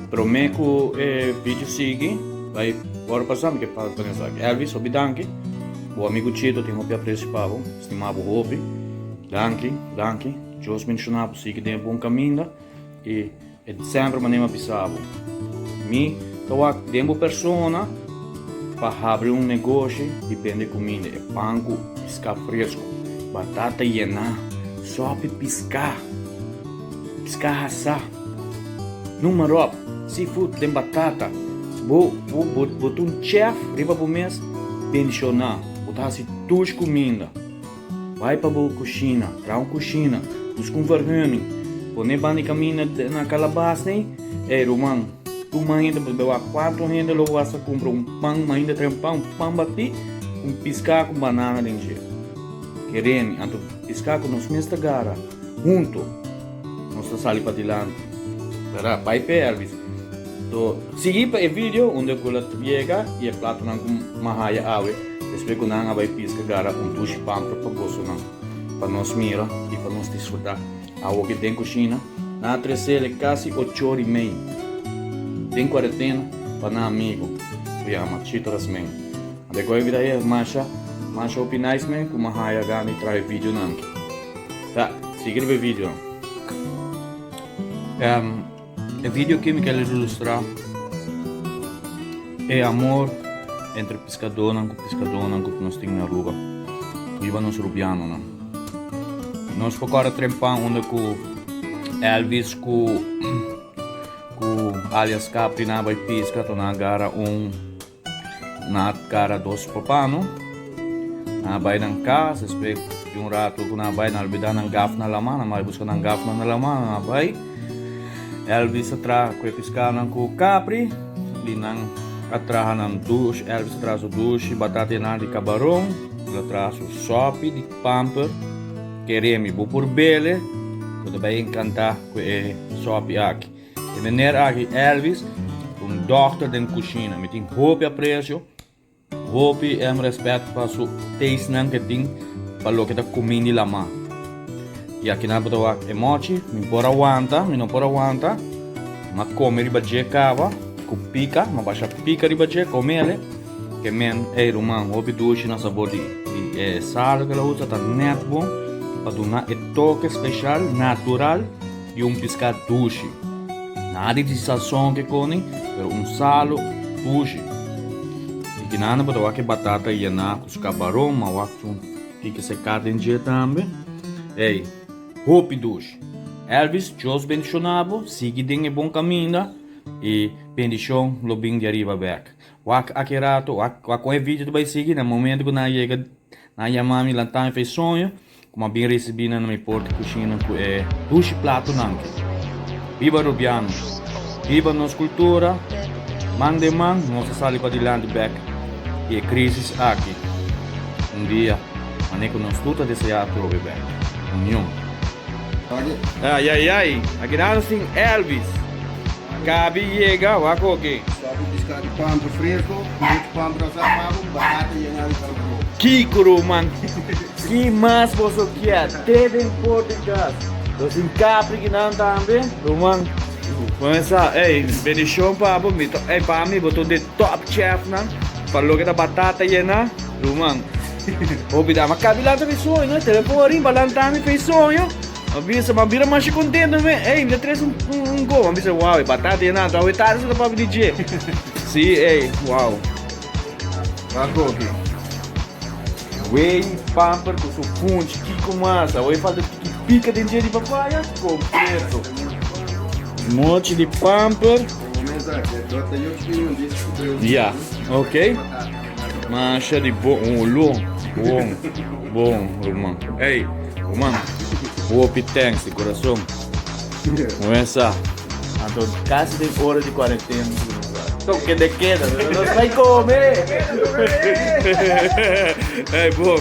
Prometo vídeo sigue, vai bora passar que para pensar. Elvis, obidanke. O amigo Chito tem hobby principal, estimado hobby. Danke. Deus mencionava sigue de bom caminho e sempre manema pisavo. Mi toa tempo persona para abrir negócio e vender comida, pango, piscar fresco, batata llena, sopa piscar assar. Número seafood de batata. Botar chef riba pro mês pensionar. Botar assim tuas comida. Vai para a cozinha, traz cozinha, busca vergonha. Põe bani caminha na calabaça, né? Romão, tu ainda bebeu a 4 ainda logo vas a comprar pão, ainda tem pão bati, piscar com banana dentro. Querendo, então piscar com nós mesmos agora, junto, nós saímos para dilante. Para pai Elvis. So, siga para o vídeo onde eu chega e a plato não com mahaya awe. Espero que não vai piscar agora tush pão para gosto não, para nós mirar e para nós desfrutar. A o que tem cozinha, na 13 quase 8h30. Tem quarentena para não amigo, que ama Chito Rasmen. Depois vida aí marcha opinais men com mahaya gani trai vídeo não. Tá, siga o vídeo. O vídeo que me quer ilustrar é amor entre pescador e que nós temos na rua. Viva nos rubiano, não? Nós procuramos trempar onde com Elvis com alias Capri na vai pisca, tô na gara na cara dos papano. Na vai na casa, espero de rato que na vai na albida na gaf na lamana, mas busca na gaf na lamana, na vai. Elvis atrás com piscar com Capri, li nang atrás na duche, Elvis atrás o duche, batata de cabarão, atrás o sopi de pamper, queremos por bele, pode bem encantar com o sopi aqui. E venir aqui Elvis, doctor de cozinha, me tem roupa a preço, roupa e respeito para o taste não que tem para o que está comendo lá mão. E aqui na boa emoji, me por aguanta, mas come riba de cava, com pica, mas baixa pica riba de come que men é romano, hobby duche na sabor de sal que ela usa tá net bom, para dar toque especial, natural e piscar duche. Nada de sazão que come, mas sal duche. E que na boa que batata e na com cabarão, mas que secar dentro também. Ei, roupa duche. Elvis, Deus bendicionado, siga em bom caminho e bendição lo bem de arriba back. Aqui rato, com o vídeo tu vai seguir no momento que na chega na mami lantan fez sonho, como bem recebido na minha porta cozinha com duche prato não. Viva Rubiano, viva nossa cultura, mande nossa sala para dilante back e crise aqui. Dia, maneco nós tudo desejar prove back. União. Ai, aqui nós tem Elvis. Cabe chega, wako aqui. Sobe piscar de pão fresco, muito pão assado, batata e na cabarão. Kikuru, man. Que mais você quer? Teve em Portugal. Nós em Capri que não também, man. Começar, bendição para mim. Para mim, botou de top chef, não? Falou que da batata e na, man. Obida, mas cabe lá também sonho, né? Telefone, balantame fez sonho. Avisa, mas vira mais contente, né? Me traz gol. Avisa, uau, batata e nada, o tarde da para DJ. Sim, uau. Vamos aqui. Whey, pamper, com seu punch, que massa. Whey falta que pica dentro de papaya, completo. Monte de pamper. Yeah, ok. Mancha de bom, Romano. Ei, Romano. Whoopie thanks de coração. Começa. Então, quase de hora de quarentena. Então, que de queda, não vai comer. É bom.